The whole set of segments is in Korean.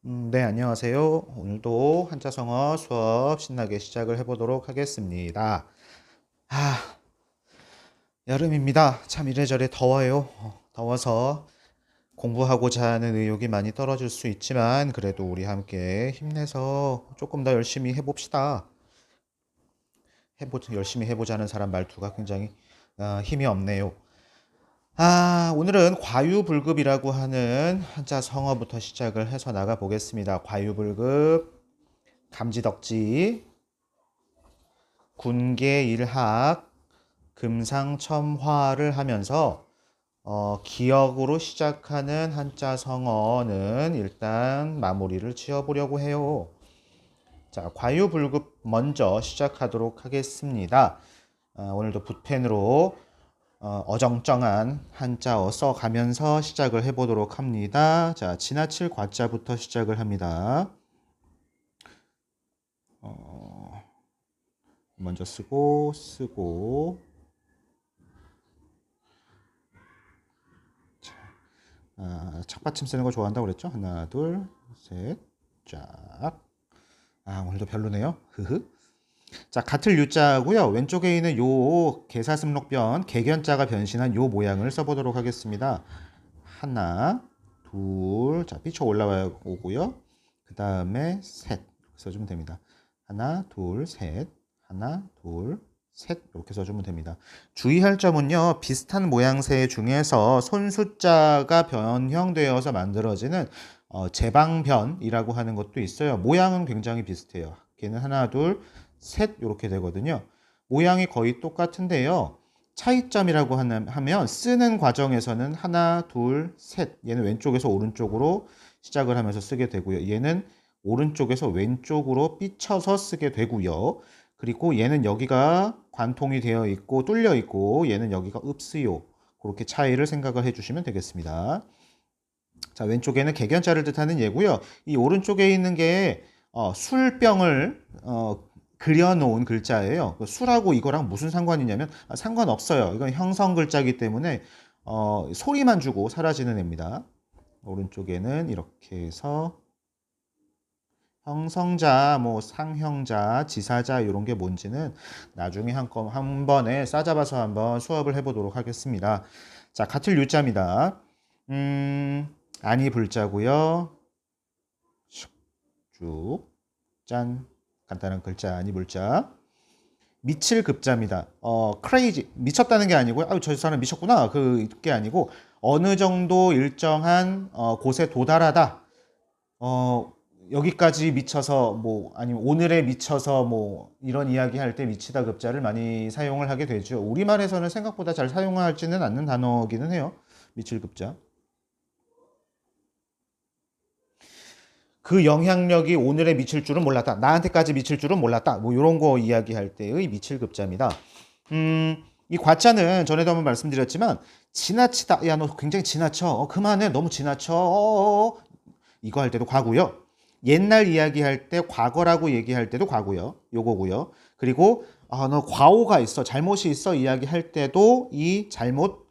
네, 안녕하세요. 오늘도 한자성어 수업 신나게 시작을 해보도록 하겠습니다. 아, 여름입니다. 참 이래저래 더워요. 더워서 공부하고자 하는 의욕이 많이 떨어질 수 있지만 그래도 우리 함께 힘내서 조금 더 열심히 해봅시다. 열심히 해보자는 사람 말투가 굉장히 힘이 없네요. 오늘은 과유불급이라고 하는 한자 성어부터 시작을 해서 나가 보겠습니다. 과유불급, 감지덕지, 군계일학, 금상첨화를 하면서 기역으로 시작하는 한자 성어는 일단 마무리를 지어보려고 해요. 자, 과유불급 먼저 시작하도록 하겠습니다. 오늘도 붓펜으로 어정쩡한 한자어 써가면서 시작을 해보도록 합니다. 자, 지나칠 과자부터 시작을 합니다. 먼저 쓰고 착받침 쓰는 거 좋아한다고 그랬죠? 하나, 둘, 셋, 쫙. 오늘도 별로네요. 흐흐. 자, 같을 유자고요. 왼쪽에 있는 요 개사슴록변, 개견자가 변신한 요 모양을 써보도록 하겠습니다. 하나, 둘, 자, 삐쳐 올라와 오고요. 그 다음에 셋 써주면 됩니다. 하나, 둘, 셋, 하나, 둘, 셋 이렇게 써주면 됩니다. 주의할 점은요. 비슷한 모양새 중에서 손숫자가 변형되어서 만들어지는 제방변이라고 하는 것도 있어요. 모양은 굉장히 비슷해요. 걔는 하나, 둘, 셋 이렇게 되거든요. 모양이 거의 똑같은데요. 차이점이라고 하면 쓰는 과정에서는 하나, 둘, 셋 얘는 왼쪽에서 오른쪽으로 시작을 하면서 쓰게 되고요. 얘는 오른쪽에서 왼쪽으로 삐쳐서 쓰게 되고요. 그리고 얘는 여기가 관통이 되어 있고 뚫려 있고 얘는 여기가 읍스요. 그렇게 차이를 생각을 해주시면 되겠습니다. 자, 왼쪽에는 개견자를 뜻하는 예고요. 이 오른쪽에 있는 게 술병을 그려놓은 글자예요. 술하고 이거랑 무슨 상관이냐면 상관없어요. 이건 형성 글자이기 때문에 소리만 주고 사라지는 애입니다. 오른쪽에는 이렇게 해서 형성자, 뭐 상형자, 지사자 이런 게 뭔지는 나중에 한 번에 싸잡아서 한번 수업을 해보도록 하겠습니다. 자, 같을 유자입니다. 아니 불자고요. 쭉, 짠. 간단한 글자 아니 불자. 미칠 급자입니다. crazy 미쳤다는 게 아니고요. 저 사람 미쳤구나. 그게 아니고 어느 정도 일정한 곳에 도달하다. 여기까지 미쳐서 뭐 아니면 오늘에 미쳐서 뭐 이런 이야기 할 때 미치다 급자를 많이 사용을 하게 되죠. 우리말에서는 생각보다 잘 사용하지는 않는 단어기는 해요. 미칠 급자. 그 영향력이 오늘에 미칠 줄은 몰랐다. 나한테까지 미칠 줄은 몰랐다. 뭐 이런 거 이야기할 때의 미칠 급자입니다. 이 과자는 전에도 한번 말씀드렸지만 지나치다. 야, 너 굉장히 지나쳐. 그만해. 너무 지나쳐. 이거 할 때도 과고요. 옛날 이야기할 때 과거라고 얘기할 때도 과고요. 요거고요. 그리고 너 과오가 있어. 잘못이 있어. 이야기할 때도 이 잘못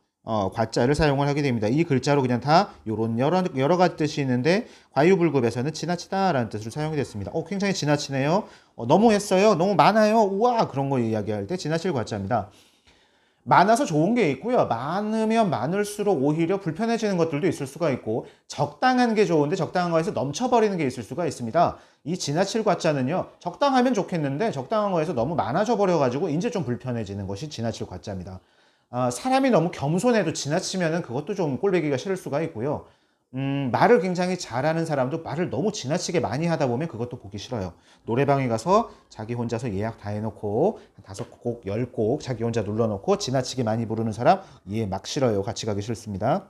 과자를 사용을 하게 됩니다. 이 글자로 그냥 다 요런 여러 가지 뜻이 있는데 과유불급에서는 지나치다라는 뜻을 사용이 됐습니다. 굉장히 지나치네요. 너무 했어요. 너무 많아요. 우와 그런 거 이야기할 때 지나칠 과자입니다. 많아서 좋은 게 있고요. 많으면 많을수록 오히려 불편해지는 것들도 있을 수가 있고 적당한 게 좋은데 적당한 거에서 넘쳐버리는 게 있을 수가 있습니다. 이 지나칠 과자는요. 적당하면 좋겠는데 적당한 거에서 너무 많아져 버려가지고 이제 좀 불편해지는 것이 지나칠 과자입니다. 사람이 너무 겸손해도 지나치면은 그것도 좀 꼴보기가 싫을 수가 있고요. 말을 굉장히 잘하는 사람도 말을 너무 지나치게 많이 하다 보면 그것도 보기 싫어요. 노래방에 가서 자기 혼자서 예약 다 해놓고 한 5곡, 10곡 자기 혼자 눌러놓고 지나치게 많이 부르는 사람 막 싫어요. 같이 가기 싫습니다.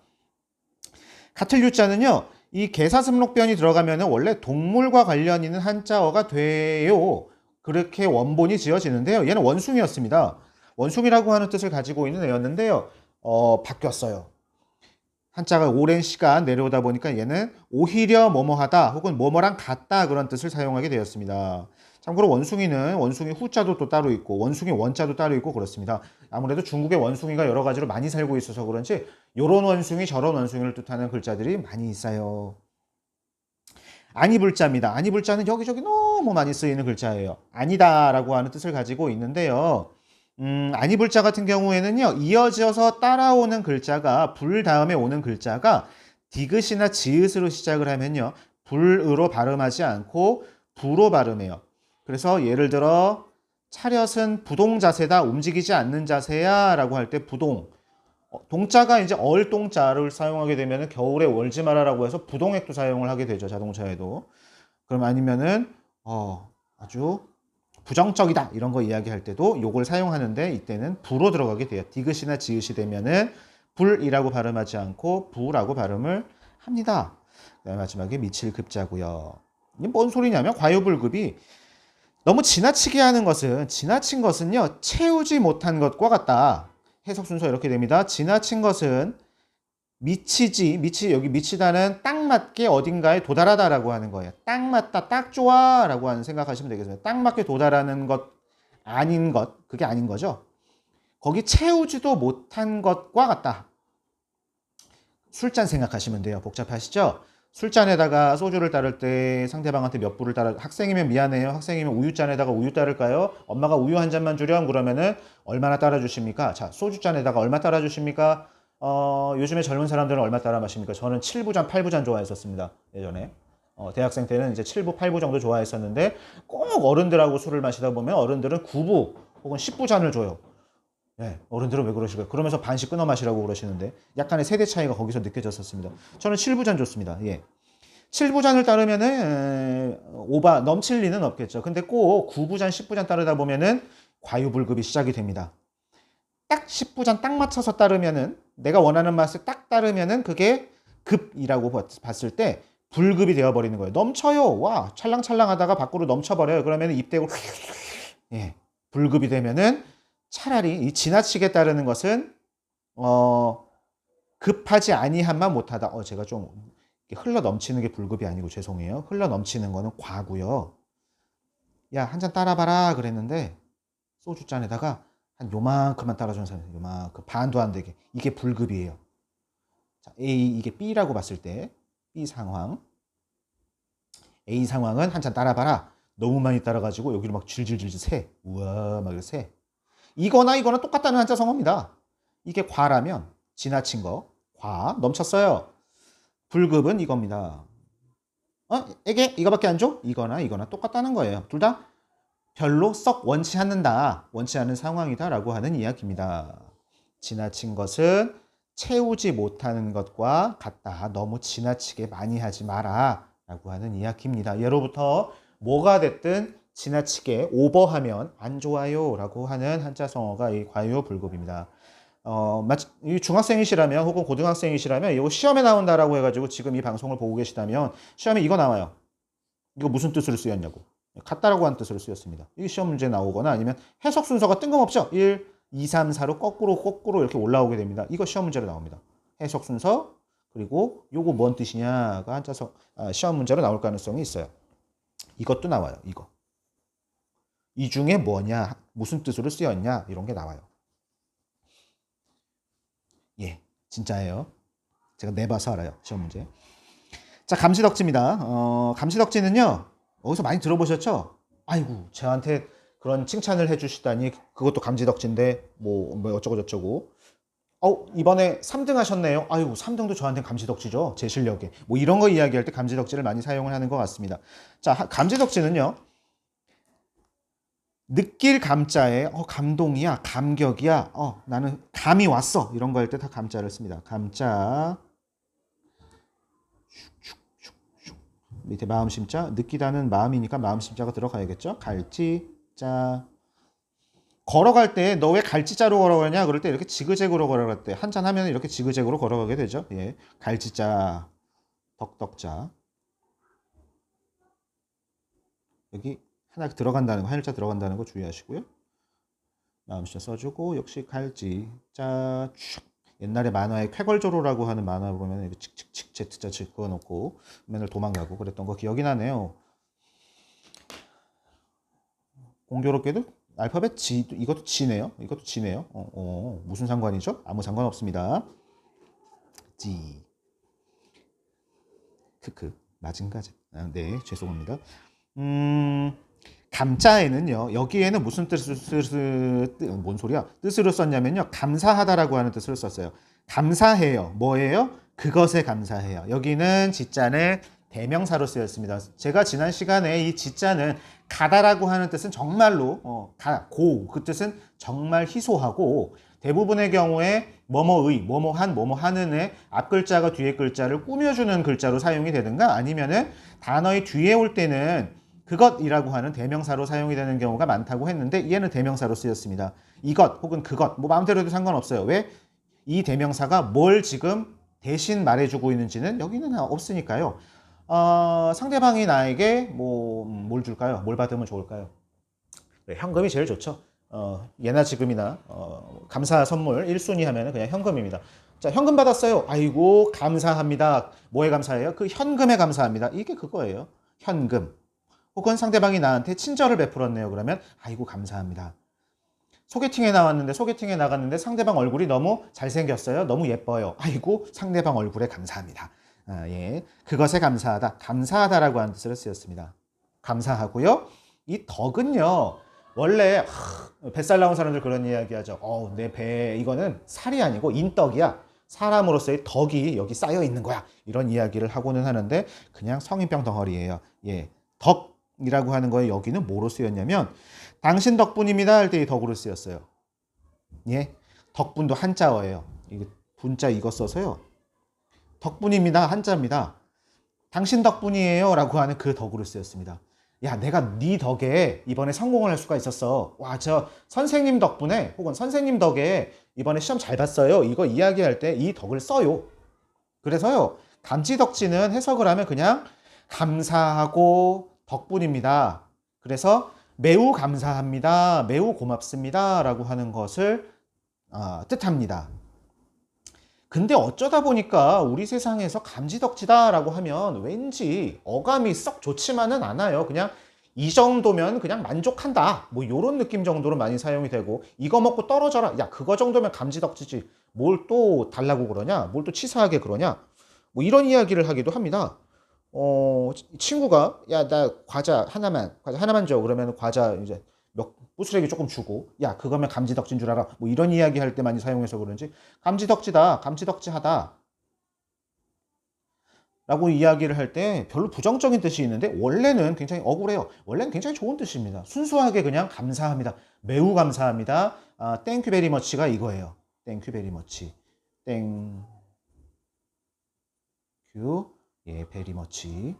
같을 유자는요. 이 개사슴록변이 들어가면 원래 동물과 관련 있는 한자어가 돼요. 그렇게 원본이 지어지는데요. 얘는 원숭이였습니다. 원숭이라고 하는 뜻을 가지고 있는 애였는데요. 바뀌었어요. 한자가 오랜 시간 내려오다 보니까 얘는 오히려 뭐뭐하다 혹은 뭐뭐랑 같다 그런 뜻을 사용하게 되었습니다. 참고로 원숭이는 원숭이 후자도 또 따로 있고 원숭이 원자도 따로 있고 그렇습니다. 아무래도 중국의 원숭이가 여러 가지로 많이 살고 있어서 그런지 요런 원숭이 저런 원숭이를 뜻하는 글자들이 많이 있어요. 아니 불자입니다. 아니 불자는 여기저기 너무 많이 쓰이는 글자예요. 아니다라고 하는 뜻을 가지고 있는데요. 아니 불자 같은 경우에는요, 이어져서 따라오는 글자가 불 다음에 오는 글자가 디귿이나 지읒으로 시작을 하면요, 불으로 발음하지 않고 부로 발음해요. 그래서 예를 들어 차렷은 부동 자세다, 움직이지 않는 자세야 라고 할 때 부동. 동자가 이제 얼동자를 사용하게 되면 겨울에 월지 마라라고 해서 부동액도 사용을 하게 되죠, 자동차에도. 그럼 아니면은 아주 부정적이다 이런 거 이야기할 때도 요걸 사용하는데 이때는 부로 들어가게 돼요. 디귿이나 지읒이 되면은 불이라고 발음하지 않고 부라고 발음을 합니다. 그다음에 마지막에 미칠 급자고요. 이게 뭔 소리냐면 과유불급이 너무 지나치게 하는 것은, 지나친 것은요, 채우지 못한 것과 같다. 해석 순서 이렇게 됩니다. 지나친 것은 여기 미치다는 딱 맞게 어딘가에 도달하다라고 하는 거예요. 딱 맞다, 딱 좋아 라고 하는 생각하시면 되겠습니다. 딱 맞게 도달하는 것, 아닌 것, 그게 아닌 거죠. 거기 채우지도 못한 것과 같다. 술잔 생각하시면 돼요. 복잡하시죠? 술잔에다가 소주를 따를 때 상대방한테 몇 불을 따라, 학생이면 미안해요. 학생이면 우유잔에다가 우유 따를까요? 엄마가 우유 한 잔만 주렴 그러면은 얼마나 따라주십니까? 자, 소주잔에다가 얼마 따라주십니까? 요즘에 젊은 사람들은 얼마 따라 마십니까? 저는 7부잔, 8부잔 좋아했었습니다. 예전에. 대학생 때는 이제 7부, 8부 정도 좋아했었는데 꼭 어른들하고 술을 마시다 보면 어른들은 9부 혹은 10부잔을 줘요. 네, 어른들은 왜 그러실까요? 그러면서 반씩 끊어 마시라고 그러시는데 약간의 세대 차이가 거기서 느껴졌었습니다. 저는 7부잔 좋습니다. 예. 7부잔을 따르면은 오바 넘칠 리는 없겠죠. 근데 꼭 9부잔, 10부잔 따르다 보면은 과유불급이 시작이 됩니다. 딱 10부잔 딱 맞춰서 따르면은 내가 원하는 맛을 딱 따르면은 그게 급이라고 봤을 때 불급이 되어버리는 거예요. 넘쳐요. 와, 찰랑찰랑하다가 밖으로 넘쳐버려요. 그러면 입대고 예, 불급이 되면은 차라리 이 지나치게 따르는 것은 급하지 아니함만 못하다. 제가 좀 흘러 넘치는 게 불급이 아니고 죄송해요. 흘러 넘치는 거는 과고요. 야, 한 잔 따라봐라 그랬는데 소주잔에다가 한 요만큼만 따라주는 사람, 요만큼 반도 안 되게, 이게 불급이에요. 자, 이게 B라고 봤을 때 B 상황, A 상황은 한 잔 따라봐라. 너무 많이 따라가지고 여기로 막 질질질질 새. 우와, 막 이렇게 새. 이거나 똑같다는 한자성어입니다. 이게 과라면 지나친 거, 과 넘쳤어요. 불급은 이겁니다. 이게 이거밖에 안 줘? 이거나 똑같다는 거예요. 둘 다 별로 썩 원치 않는다, 원치 않은 상황이다라고 하는 이야기입니다. 지나친 것은 채우지 못하는 것과 같다. 너무 지나치게 많이 하지 마라 라고 하는 이야기입니다. 예로부터 뭐가 됐든 지나치게 오버하면 안 좋아요 라고 하는 한자성어가 이 과유불급입니다. 이 중학생이시라면 혹은 고등학생이시라면 이거 시험에 나온다라고 해가지고 지금 이 방송을 보고 계시다면 시험에 이거 나와요. 이거 무슨 뜻으로 쓰였냐고. 같다라고 하는 뜻으로 쓰였습니다. 이게 시험 문제 나오거나 아니면 해석 순서가 뜬금없죠. 1, 2, 3, 4로 거꾸로 이렇게 올라오게 됩니다. 이거 시험 문제로 나옵니다. 해석 순서, 그리고 요거 뭔 뜻이냐가 한자성 시험 문제로 나올 가능성이 있어요. 이것도 나와요. 이거. 이 중에 뭐냐, 무슨 뜻으로 쓰였냐, 이런 게 나와요. 예, 진짜예요. 제가 내봐서 알아요. 시험 문제. 자, 감시덕지입니다. 감시덕지는요, 어디서 많이 들어보셨죠? 아이고, 저한테 그런 칭찬을 해주시다니, 그것도 감시덕지인데, 뭐 어쩌고저쩌고. 이번에 3등 하셨네요. 아이고, 3등도 저한테 감시덕지죠. 제 실력에. 뭐 이런 거 이야기할 때 감시덕지를 많이 사용을 하는 것 같습니다. 자, 감시덕지는요, 느낄 감자에 감동이야, 감격이야, 나는 감이 왔어, 이런 거 할 때 다 감자를 씁니다. 감자. 밑에 마음심자, 느끼다는 마음이니까 마음심자가 들어가야겠죠. 갈지자. 걸어갈 때 너 왜 갈지자로 걸어가냐 그럴 때 이렇게 지그재그로 걸어갈 때 한잔 하면 이렇게 지그재그로 걸어가게 되죠. 예, 갈지자, 덕덕자. 여기 하나 들어간다는 거, 한일자 들어간다는 거 주의하시고요. 마음심자 써주고, 역시 갈지자. 옛날에 만화에 쾌걸조로라고 하는 만화 보면 이렇게 칙칙칙 Z자 짚어놓고 맨날 도망가고 그랬던 거 기억이 나네요. 공교롭게도 알파벳 G, 이것도 G네요. 이것도 G네요. 무슨 상관이죠? 아무 상관 없습니다. G. 크크. 맞은가지. 네, 죄송합니다. 감자에는요, 여기에는 무슨 뭔 소리야? 뜻으로 썼냐면요, 감사하다라고 하는 뜻으로 썼어요. 감사해요. 뭐예요? 그것에 감사해요. 여기는 지자는 대명사로 쓰였습니다. 제가 지난 시간에 이 지자는 가다라고 하는 뜻은 정말로 그 뜻은 정말 희소하고, 대부분의 경우에 뭐뭐의, 뭐뭐한, 뭐뭐하는의 앞 글자가 뒤에 글자를 꾸며주는 글자로 사용이 되든가, 아니면은 단어의 뒤에 올 때는 그것이라고 하는 대명사로 사용이 되는 경우가 많다고 했는데, 얘는 대명사로 쓰였습니다. 이것 혹은 그것 뭐 마음대로 해도 상관없어요. 왜? 이 대명사가 뭘 지금 대신 말해주고 있는지는 여기는 없으니까요. 상대방이 나에게 뭘 줄까요? 뭘 받으면 좋을까요? 네, 현금이 제일 좋죠. 예나 지금이나 감사 선물 1순위 하면은 그냥 현금입니다. 자, 현금 받았어요. 아이고, 감사합니다. 뭐에 감사해요? 그 현금에 감사합니다. 이게 그거예요. 현금. 혹은 상대방이 나한테 친절을 베풀었네요. 그러면 아이고, 감사합니다. 소개팅에 나갔는데 상대방 얼굴이 너무 잘생겼어요. 너무 예뻐요. 아이고, 상대방 얼굴에 감사합니다. 예. 그것에 감사하다. 감사하다라고 하는 뜻으로 쓰였습니다. 감사하고요. 이 덕은요. 원래 뱃살 나온 사람들 그런 이야기 하죠. 내 배 이거는 살이 아니고 인덕이야. 사람으로서의 덕이 여기 쌓여 있는 거야. 이런 이야기를 하고는 하는데 그냥 성인병 덩어리예요. 예. 덕이라고 하는 거에 여기는 뭐로 쓰였냐면 당신 덕분입니다 할 때 이 덕으로 쓰였어요. 예. 덕분도 한자어예요. 이거 분자 이거 써서요. 덕분입니다. 한자입니다. 당신 덕분이에요 라고 하는 그 덕으로 쓰였습니다. 야, 내가 네 덕에 이번에 성공을 할 수가 있었어. 와, 저 선생님 덕분에 혹은 선생님 덕에 이번에 시험 잘 봤어요. 이거 이야기할 때 이 덕을 써요. 그래서요, 감지덕지는 해석을 하면 그냥 감사하고 덕분입니다. 그래서 매우 감사합니다. 매우 고맙습니다. 라고 하는 것을 뜻합니다. 근데 어쩌다 보니까 우리 세상에서 감지덕지다라고 하면 왠지 어감이 썩 좋지만은 않아요. 그냥 이 정도면 그냥 만족한다. 뭐 이런 느낌 정도로 많이 사용이 되고, 이거 먹고 떨어져라. 야, 그거 정도면 감지덕지지. 뭘 또 달라고 그러냐? 뭘 또 치사하게 그러냐? 뭐 이런 이야기를 하기도 합니다. 친구가 야, 나 과자 하나만 줘. 그러면 과자 이제 부스러기 조금 주고, 야, 그거면 감지덕지인 줄 알아. 뭐 이런 이야기 할 때 많이 사용해서 그런지 감지덕지다, 감지덕지하다 라고 이야기를 할 때 별로 부정적인 뜻이 있는데 원래는 굉장히 억울해요. 원래는 굉장히 좋은 뜻입니다. 순수하게 그냥 감사합니다. 매우 감사합니다. 땡큐 베리 머치가 이거예요. 땡큐 베리 머치. 땡큐 베리 머치.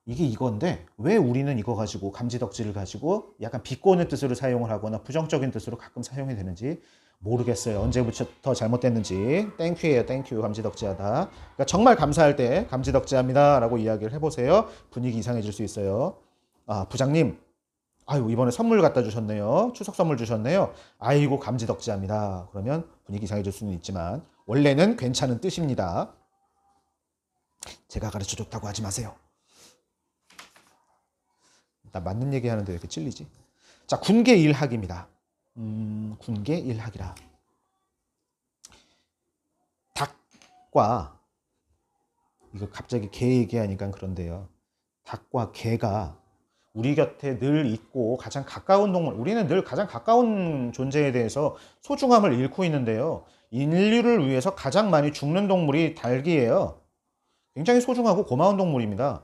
이게 이건데 왜 우리는 이거 가지고 감지덕지를 가지고 약간 비꼬는 뜻으로 사용을 하거나 부정적인 뜻으로 가끔 사용이 되는지 모르겠어요. 언제부터 잘못됐는지. 땡큐예요. 땡큐. 감지덕지하다. 그러니까 정말 감사할 때 감지덕지합니다 라고 이야기를 해보세요. 분위기 이상해질 수 있어요. 부장님, 아유, 이번에 선물 갖다 주셨네요. 추석 선물 주셨네요. 아이고, 감지덕지합니다. 그러면 분위기 이상해질 수는 있지만 원래는 괜찮은 뜻입니다. 제가 가르쳐 줬다고 하지 마세요. 나 맞는 얘기 하는데 왜 이렇게 찔리지? 자, 군계 일학입니다. 군계 일학이라. 닭과, 이거 갑자기 개 얘기하니까 그런데요. 닭과 개가 우리 곁에 늘 있고 가장 가까운 동물, 우리는 늘 가장 가까운 존재에 대해서 소중함을 잃고 있는데요. 인류를 위해서 가장 많이 죽는 동물이 닭이에요. 굉장히 소중하고 고마운 동물입니다.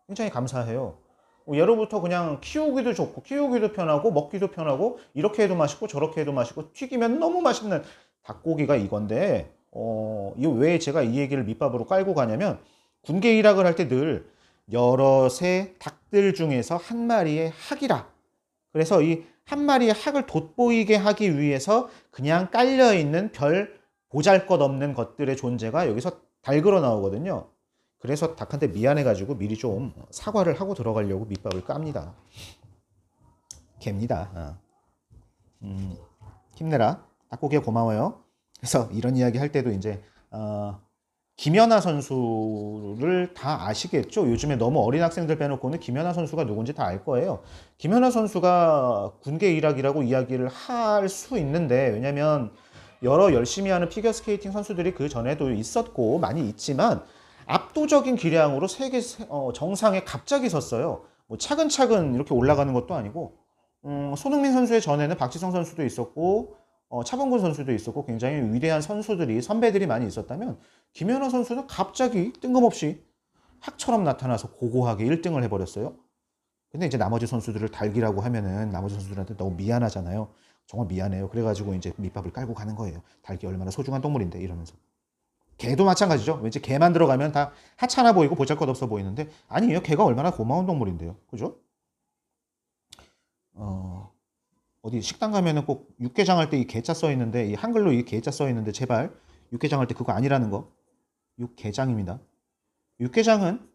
굉장히 감사해요. 예로부터 그냥 키우기도 좋고 키우기도 편하고 먹기도 편하고 이렇게 해도 맛있고 저렇게 해도 맛있고 튀기면 너무 맛있는 닭고기가 이건데, 이거 왜 제가 이 얘기를 밑밥으로 깔고 가냐면 군계 일학을 할 때 늘 여럿의 닭들 중에서 한 마리의 학이라, 그래서 이 한 마리의 학을 돋보이게 하기 위해서 그냥 깔려있는 별 보잘것없는 것들의 존재가 여기서 달그러 나오거든요. 그래서 닭한테 미안해가지고 미리 좀 사과를 하고 들어가려고 밑밥을 깝니다. 개입니다. 힘내라. 닭고기에 고마워요. 그래서 이런 이야기 할 때도 이제 김연아 선수를 다 아시겠죠? 요즘에 너무 어린 학생들 빼놓고는 김연아 선수가 누군지 다 알 거예요. 김연아 선수가 군계 일학이라고 이야기를 할 수 있는데, 왜냐면 여러 열심히 하는 피겨스케이팅 선수들이 그 전에도 있었고 많이 있지만 압도적인 기량으로 세계 정상에 갑자기 섰어요. 뭐 차근차근 이렇게 올라가는 것도 아니고 손흥민 선수의 전에는 박지성 선수도 있었고 차범근 선수도 있었고 굉장히 위대한 선수들이 선배들이 많이 있었다면 김연아 선수는 갑자기 뜬금없이 학처럼 나타나서 고고하게 1등을 해버렸어요. 근데 이제 나머지 선수들을 달기라고 하면은 나머지 선수들한테 너무 미안하잖아요. 정말 미안해요. 그래가지고 이제 밑밥을 깔고 가는 거예요. 달기 얼마나 소중한 동물인데 이러면서. 개도 마찬가지죠. 왠지 개만 들어가면 다 하찮아 보이고 보잘것없어 보이는데 아니에요. 개가 얼마나 고마운 동물인데요. 그죠? 어디 식당 가면은 꼭 육개장 할 때 이 개자 써 있는데 이 한글로 이 개자 써 있는데 제발 육개장 할 때 그거 아니라는 거. 육개장입니다. 육개장은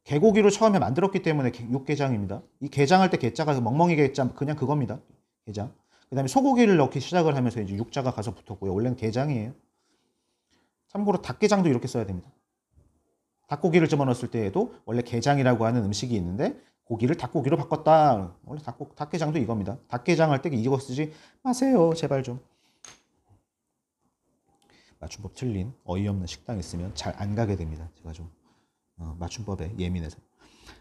개고기로 처음에 만들었기 때문에 육개장입니다. 이 게장 할 때 게자가 멍멍이 게자 그냥 그겁니다. 게장. 그다음에 소고기를 넣기 시작을 하면서 이제 육자가 가서 붙었고요. 원래는 게장이에요. 참고로 닭게장도 이렇게 써야 됩니다. 닭고기를 집어넣었을 때에도 원래 게장이라고 하는 음식이 있는데 고기를 닭고기로 바꿨다. 원래 닭게장도 이겁니다. 닭게장 할 때 이거 쓰지 마세요. 제발 좀. 맞춤법 틀린 어이없는 식당 있으면 잘 안 가게 됩니다. 제가 좀 맞춤법에 예민해서.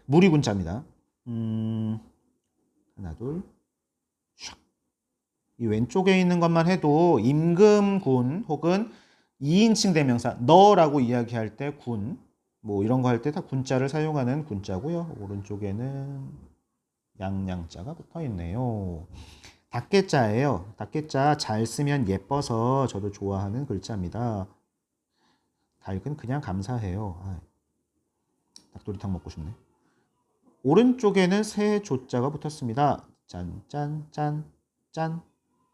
무리군자입니다. 하나 둘 샥. 이 왼쪽에 있는 것만 해도 임금군 혹은 2인칭 대명사 너라고 이야기할 때 군, 뭐 이런 거 할 때 다 군자를 사용하는 군자고요. 오른쪽에는 양양자가 붙어 있네요. 닭게자예요. 닭게자 잘 쓰면 예뻐서 저도 좋아하는 글자입니다. 닭은 그냥 감사해요. 닭도리탕 먹고 싶네. 오른쪽에는 새 조자가 붙었습니다. 짠, 짠, 짠, 짠,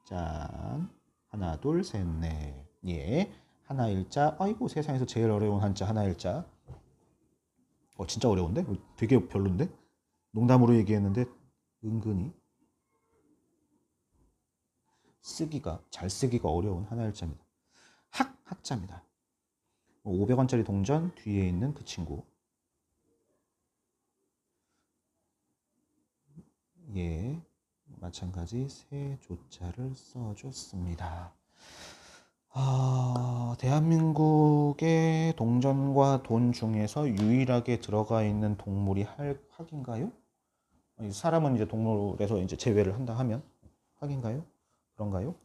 짠. 하나, 둘, 셋, 넷. 예. 하나일자. 아이고, 세상에서 제일 어려운 한자 하나일자. 진짜 어려운데? 되게 별론데? 농담으로 얘기했는데 은근히 잘 쓰기가 어려운 하나일자입니다. 학자입니다. 500원짜리 동전 뒤에 있는 그 친구. 예, 마찬가지 새 조자를 써줬습니다. 대한민국의 동전과 돈 중에서 유일하게 들어가 있는 동물이 학인가요? 사람은 이제 동물에서 이제 제외를 한다 하면 학인가요? 그런가요?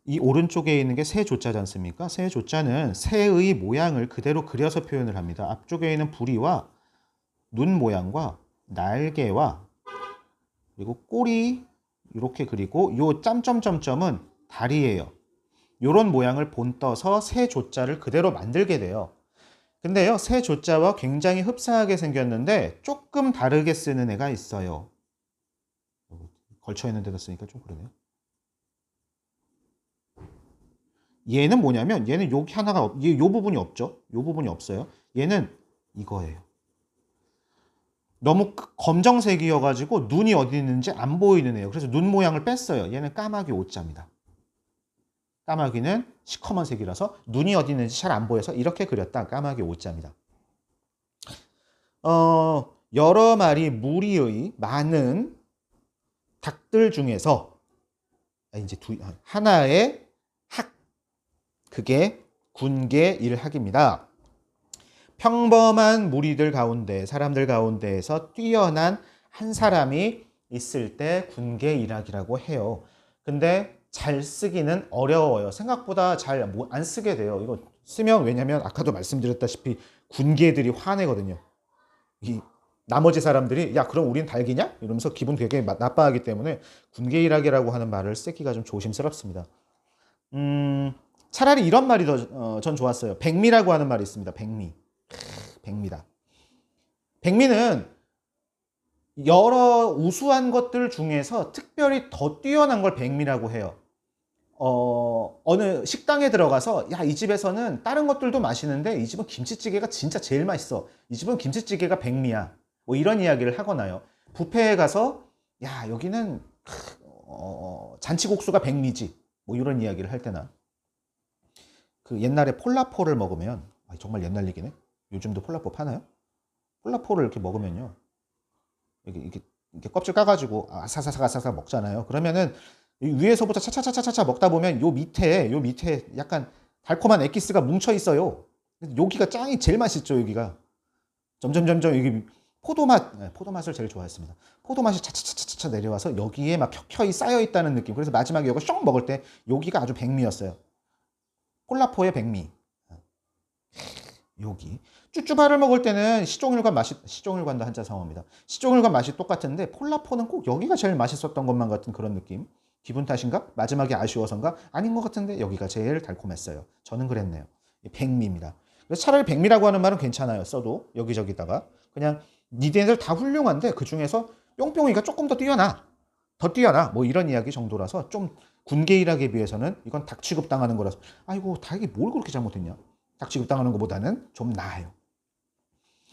이 오른쪽에 있는 게 새 조자지 않습니까? 새 조자는 새의 모양을 그대로 그려서 표현을 합니다. 앞쪽에 있는 부리와 눈 모양과 날개와 그리고 꼬리 이렇게 그리고 요 점점점점은 다리예요. 요런 모양을 본떠서 새 조자를 그대로 만들게 돼요. 근데요, 새 조자와 굉장히 흡사하게 생겼는데 조금 다르게 쓰는 애가 있어요. 걸쳐 있는 데다 쓰니까 좀 그러네요. 얘는 뭐냐면 얘는 여기 하나가 요 부분이 없죠. 요 부분이 없어요. 얘는 이거예요. 너무 검정색이어가지고 눈이 어디 있는지 안 보이는 애예요. 그래서 눈 모양을 뺐어요. 얘는 까마귀 오자입니다. 까마귀는 시커먼 색이라서 눈이 어디 있는지 잘 안 보여서 이렇게 그렸다. 까마귀 오자입니다. 여러 마리 무리의 많은 닭들 중에서 이제 하나의 학, 그게 군계 일학입니다. 평범한 무리들 가운데, 사람들 가운데에서 뛰어난 한 사람이 있을 때 군계 일학이라고 해요. 근데 잘 쓰기는 어려워요. 생각보다 잘 안 쓰게 돼요. 이거 쓰면 왜냐면 아까도 말씀드렸다시피 군계들이 화내거든요. 이 나머지 사람들이 야 그럼 우린 닭이냐? 이러면서 기분 되게 나빠하기 때문에 군계 일학이라고 하는 말을 쓰기가 좀 조심스럽습니다. 차라리 이런 말이 전 좋았어요. 백미라고 하는 말이 있습니다. 백미. 백미다. 백미는 여러 우수한 것들 중에서 특별히 더 뛰어난 걸 백미라고 해요. 어느 식당에 들어가서 야, 이 집에서는 다른 것들도 맛있는데 이 집은 김치찌개가 진짜 제일 맛있어. 이 집은 김치찌개가 백미야. 뭐 이런 이야기를 하거나요. 뷔페에 가서 야, 여기는 잔치국수가 백미지. 뭐 이런 이야기를 할 때나 그 옛날에 폴라포를 먹으면 정말 옛날 얘기네. 요즘도 폴라포 파나요? 폴라포를 이렇게 먹으면요. 이렇게 껍질 까가지고 아사사사사사 먹잖아요. 그러면은 위에서부터 차차차차차 먹다 보면 요 밑에 약간 달콤한 엑기스가 뭉쳐 있어요. 여기가 짱이 제일 맛있죠. 여기가 점점 여기 포도맛을 제일 좋아했습니다. 포도맛이 차차차차차 내려와서 여기에 막 켜켜이 쌓여 있다는 느낌. 그래서 마지막에 이거 숑 먹을 때 여기가 아주 백미였어요. 폴라포의 백미. 여기 쭈쭈바를 먹을 때는 시종일관도 한자성어입니다. 시종일관 맛이 똑같은데 폴라포는 꼭 여기가 제일 맛있었던 것만 같은 그런 느낌. 기분 탓인가? 마지막에 아쉬워서인가? 아닌 것 같은데 여기가 제일 달콤했어요. 저는 그랬네요. 백미입니다. 그래서 차라리 백미라고 하는 말은 괜찮아요. 써도 여기저기다가 그냥 니네들 다 훌륭한데 그 중에서 뿅뿅이가 조금 더 뛰어나. 더 뛰어나. 뭐 이런 이야기 정도라서 좀 군계일학에 비해서는 이건 닭 취급당하는 거라서 아이고 닭이 뭘 그렇게 잘못했냐. 닭 취급당하는 것보다는 좀 나아요.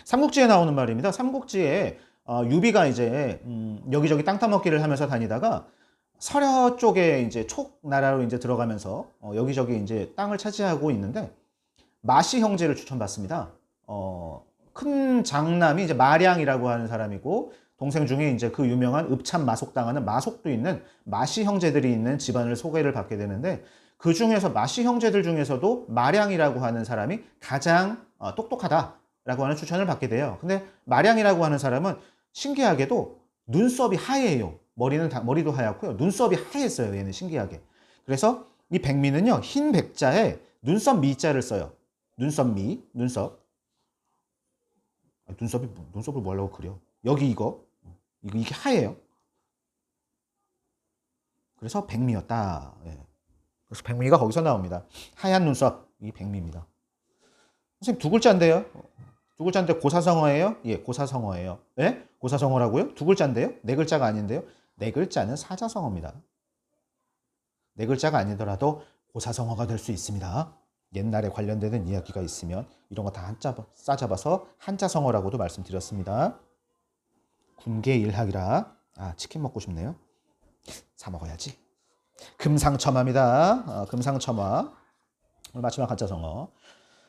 삼국지에 나오는 말입니다. 삼국지에 유비가 이제 여기저기 땅 따먹기를 하면서 다니다가 서려 쪽에 이제 촉 나라로 이제 들어가면서 여기저기 이제 땅을 차지하고 있는데 마시 형제를 추천받습니다. 큰 장남이 이제 마량이라고 하는 사람이고 동생 중에 이제 그 유명한 읍참 마속당하는 마속도 있는 마시 형제들이 있는 집안을 소개를 받게 되는데 그 중에서 마시 형제들 중에서도 마량이라고 하는 사람이 가장 똑똑하다라고 하는 추천을 받게 돼요. 근데 마량이라고 하는 사람은 신기하게도 눈썹이 하얘요. 머리도 하얗고요. 눈썹이 하얘어요. 얘는 신기하게. 그래서 이 백미는요. 흰 백자에 눈썹 미자를 써요. 눈썹. 눈썹을 뭐 하려고 그려? 여기 이게 하얘요. 그래서 백미였다. 예. 그래서 백미가 거기서 나옵니다. 하얀 눈썹, 이 백미입니다. 선생님 두 글자인데요? 두 글자인데 고사성어예요? 예, 고사성어예요. 예? 고사성어라고요? 두 글자인데요? 네 글자가 아닌데요? 네 글자는 사자성어입니다. 네 글자가 아니더라도 고사성어가 될 수 있습니다. 옛날에 관련되는 이야기가 있으면 이런 거 다 싸잡아서 한자성어라고도 말씀드렸습니다. 군계일학이라 치킨 먹고 싶네요. 사 먹어야지. 금상첨화입니다. 금상첨화. 마지막 한자성어.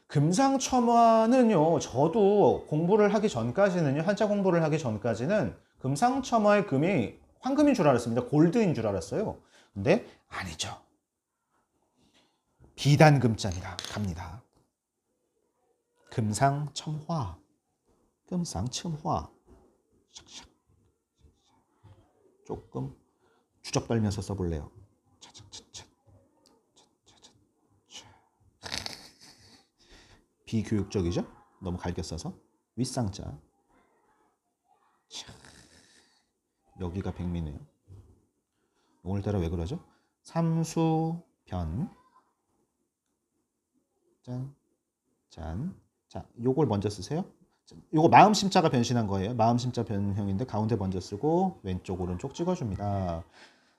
금상첨화는요. 저도 공부를 하기 전까지는요. 한자 공부를 하기 전까지는 금상첨화의 금이 황금인 줄 알았습니다. 골드인 줄 알았어요. 근데 아니죠. 비단금자입니다. 갑니다. 금상첨화. 조금 주접 떨면서 써볼래요. 비교육적이죠? 너무 갈겨 써서. 윗상자. 여기가 백미네요. 오늘따라 왜 그러죠? 삼수변. 짠. 자, 요걸 먼저 쓰세요. 요거 마음심자가 변신한 거예요. 마음심자 변형인데 가운데 먼저 쓰고 왼쪽 오른쪽 찍어줍니다.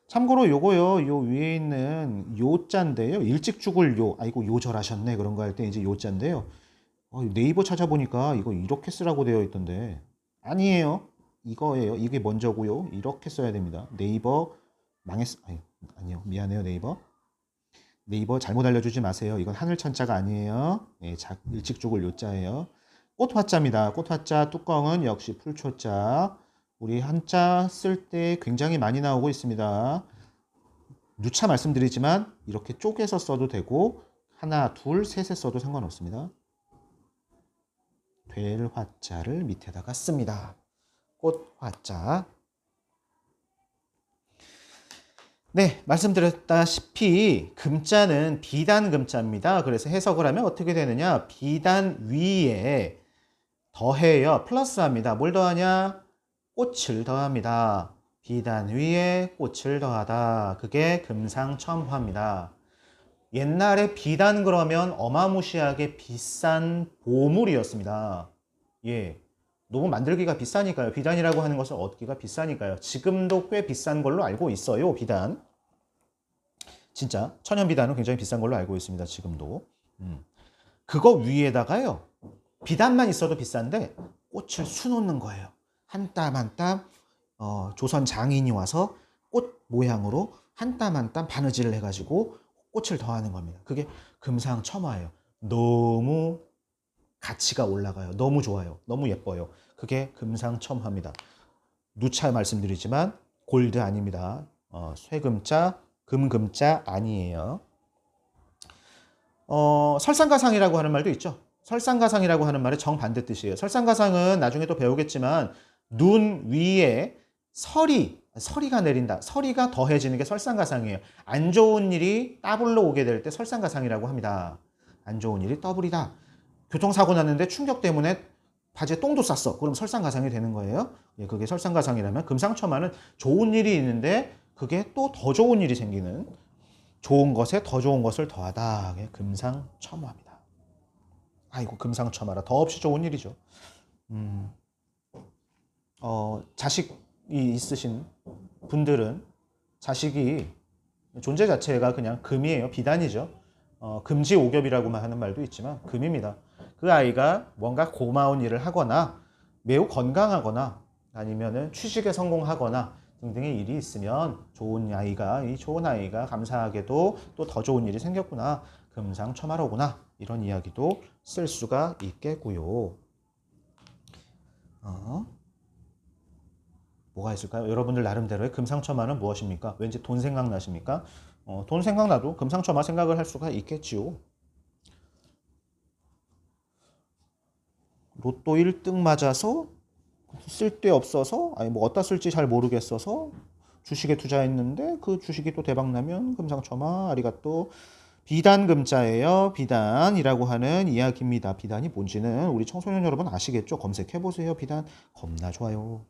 참고로 요거요. 요 위에 있는 요자인데요. 일찍 죽을 요. 아이고 요절하셨네. 그런 거 할 때 이제 요자인데요. 네이버 찾아보니까 이거 이렇게 쓰라고 되어 있던데 아니에요. 이거예요. 이게 먼저고요. 이렇게 써야 됩니다. 네이버 아니요. 미안해요. 네이버 잘못 알려주지 마세요. 이건 하늘천자가 아니에요. 네, 일찍 죽을 요자예요. 꽃화자입니다. 꽃화자 뚜껑은 역시 풀초자. 우리 한자 쓸 때 굉장히 많이 나오고 있습니다. 누차 말씀드리지만 이렇게 쪼개서 써도 되고 하나, 둘, 셋에 써도 상관없습니다. 될 화자를 밑에다가 씁니다. 꽃화자. 네, 말씀드렸다시피 금자는 비단금자입니다. 그래서 해석을 하면 어떻게 되느냐? 비단 위에 더해요. 플러스합니다. 뭘 더하냐? 꽃을 더합니다. 비단 위에 꽃을 더하다. 그게 금상첨화입니다. 옛날에 비단 그러면 어마무시하게 비싼 보물이었습니다. 예. 너무 만들기가 비싸니까요. 비단이라고 하는 것을 얻기가 비싸니까요. 지금도 꽤 비싼 걸로 알고 있어요. 비단. 진짜 천연 비단은 굉장히 비싼 걸로 알고 있습니다. 지금도. 그거 위에다가요. 비단만 있어도 비싼데 꽃을 수놓는 거예요. 한 땀 한 땀 조선 장인이 와서 꽃 모양으로 한 땀 한 땀 바느질을 해가지고 꽃을 더하는 겁니다. 그게 금상첨화예요. 너무 가치가 올라가요. 너무 좋아요. 너무 예뻐요. 그게 금상첨화입니다. 누차 말씀드리지만 골드 아닙니다. 쇠금자, 금금자 아니에요. 설상가상이라고 하는 말도 있죠. 설상가상이라고 하는 말의 정반대 뜻이에요. 설상가상은 나중에 또 배우겠지만 눈 위에 서리가 내린다. 서리가 더해지는 게 설상가상이에요. 안 좋은 일이 더블로 오게 될 때 설상가상이라고 합니다. 안 좋은 일이 더블이다. 교통사고 났는데 충격 때문에 바지에 똥도 쌌어. 그럼 설상가상이 되는 거예요. 예, 그게 설상가상이라면 금상첨화는 좋은 일이 있는데 그게 또 더 좋은 일이 생기는 좋은 것에 더 좋은 것을 더하다. 그게 금상첨화입니다. 아이고 금상첨화라 더없이 좋은 일이죠. 자식이 있으신 분들은 자식이 존재 자체가 그냥 금이에요. 비단이죠. 금지오겹이라고만 하는 말도 있지만 금입니다. 그 아이가 뭔가 고마운 일을 하거나 매우 건강하거나 아니면은 취직에 성공하거나 등등의 일이 있으면 이 좋은 아이가 감사하게도 또 더 좋은 일이 생겼구나. 금상첨화로구나. 이런 이야기도 쓸 수가 있겠고요. 뭐가 있을까요? 여러분들 나름대로의 금상첨화는 무엇입니까? 왠지 돈 생각나십니까? 돈 생각나도 금상첨화 생각을 할 수가 있겠지요. 로또 1등 맞아서 쓸데없어서 아니 뭐 어디다 쓸지 잘 모르겠어서 주식에 투자했는데 그 주식이 또 대박 나면 금상첨화 아리가또 비단금자예요. 비단이라고 하는 이야기입니다. 비단이 뭔지는 우리 청소년 여러분 아시겠죠? 검색해 보세요. 비단 겁나 좋아요.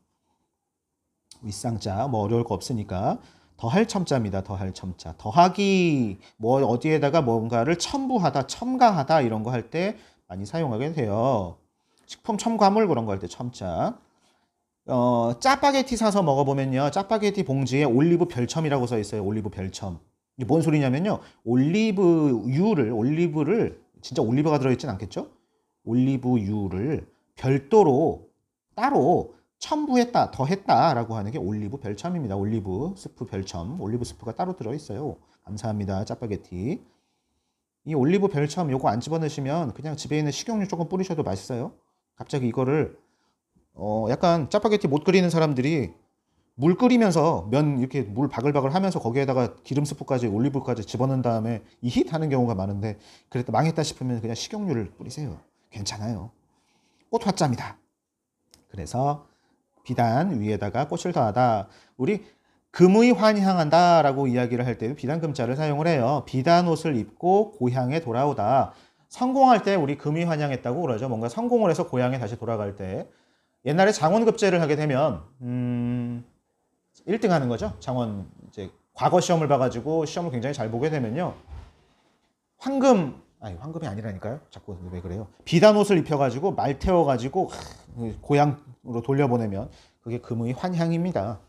윗상자 뭐 어려울 거 없으니까 더할 첨자입니다. 더할 첨자. 더하기 뭐 어디에다가 뭔가를 첨부하다, 첨가하다 이런 거 할 때 많이 사용하게 돼요. 식품 첨가물 그런 거 할 때 첨자. 짜파게티 사서 먹어보면요. 짜파게티 봉지에 올리브 별첨이라고 써 있어요. 올리브 별첨. 이게 뭔 소리냐면요. 올리브를 진짜 올리브가 들어있진 않겠죠? 올리브유를 별도로 따로 첨부했다, 더했다라고 하는 게 올리브 별첨입니다. 올리브 스프 별첨. 올리브 스프가 따로 들어있어요. 감사합니다. 짜파게티. 이 올리브 별첨 요거 안 집어넣으시면 그냥 집에 있는 식용유 조금 뿌리셔도 맛있어요. 갑자기 이거를 약간 짜파게티 못 끓이는 사람들이 물 끓이면서 면 이렇게 물 바글바글 하면서 거기에다가 기름 스프까지 올리브까지 집어넣은 다음에 이힛 하는 경우가 많은데 그랬다 망했다 싶으면 그냥 식용유를 뿌리세요. 괜찮아요. 꽃화자입니다. 그래서 비단 위에다가 꽃을 더하다. 우리 금의 환향한다 라고 이야기를 할 때도 비단금자를 사용을 해요. 비단 옷을 입고 고향에 돌아오다. 성공할 때 우리 금의 환향했다고 그러죠. 뭔가 성공을 해서 고향에 다시 돌아갈 때. 옛날에 장원급제를 하게 되면 1등 하는 거죠. 이제 과거 시험을 봐가지고 시험을 굉장히 잘 보게 되면요. 황금이 아니라니까요. 자꾸 왜 그래요? 비단 옷을 입혀가지고 말 태워가지고 고향으로 돌려보내면 그게 금의 환향입니다.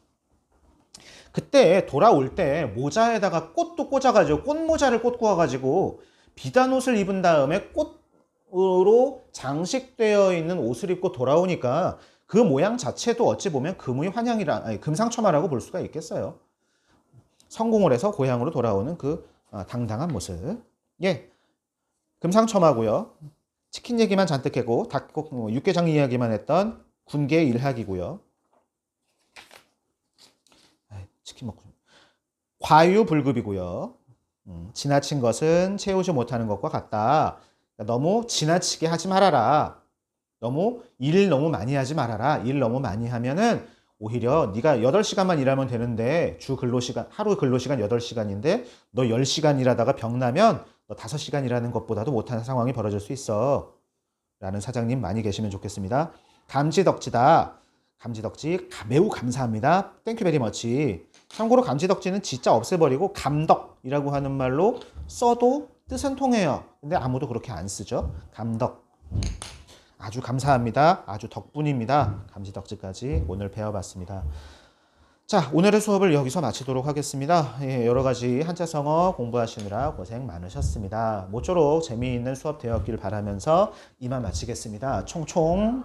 그때 돌아올 때 모자에다가 꽃도 꽂아가지고 꽃모자를 꽂고 와가지고 비단 옷을 입은 다음에 꽃으로 장식되어 있는 옷을 입고 돌아오니까 그 모양 자체도 어찌 보면 금상첨화라고 볼 수가 있겠어요. 성공을 해서 고향으로 돌아오는 그 당당한 모습. 예, 금상첨화고요. 치킨 얘기만 잔뜩 하고 육개장 이야기만 했던 군계 일학이고요. 치킨 먹고 과유불급이고요. 지나친 것은 채우지 못하는 것과 같다. 너무 지나치게 하지 말아라. 일 너무 많이 하지 말아라. 일 너무 많이 하면은 오히려 네가 8시간만 일하면 되는데 하루 근로시간 8시간인데 너 10시간 일하다가 병나면 너 5시간 일하는 것보다도 못하는 상황이 벌어질 수 있어. 라는 사장님 많이 계시면 좋겠습니다. 감지덕지다. 감지덕지 매우 감사합니다. 땡큐 베리 머치. 참고로 감지덕지는 진짜 없애버리고 감덕이라고 하는 말로 써도 뜻은 통해요. 근데 아무도 그렇게 안 쓰죠. 감덕. 아주 감사합니다. 아주 덕분입니다. 감지덕지까지 오늘 배워봤습니다. 자, 오늘의 수업을 여기서 마치도록 하겠습니다. 예, 여러 가지 한자성어 공부하시느라 고생 많으셨습니다. 모쪼록 재미있는 수업 되었길 바라면서 이만 마치겠습니다. 총총.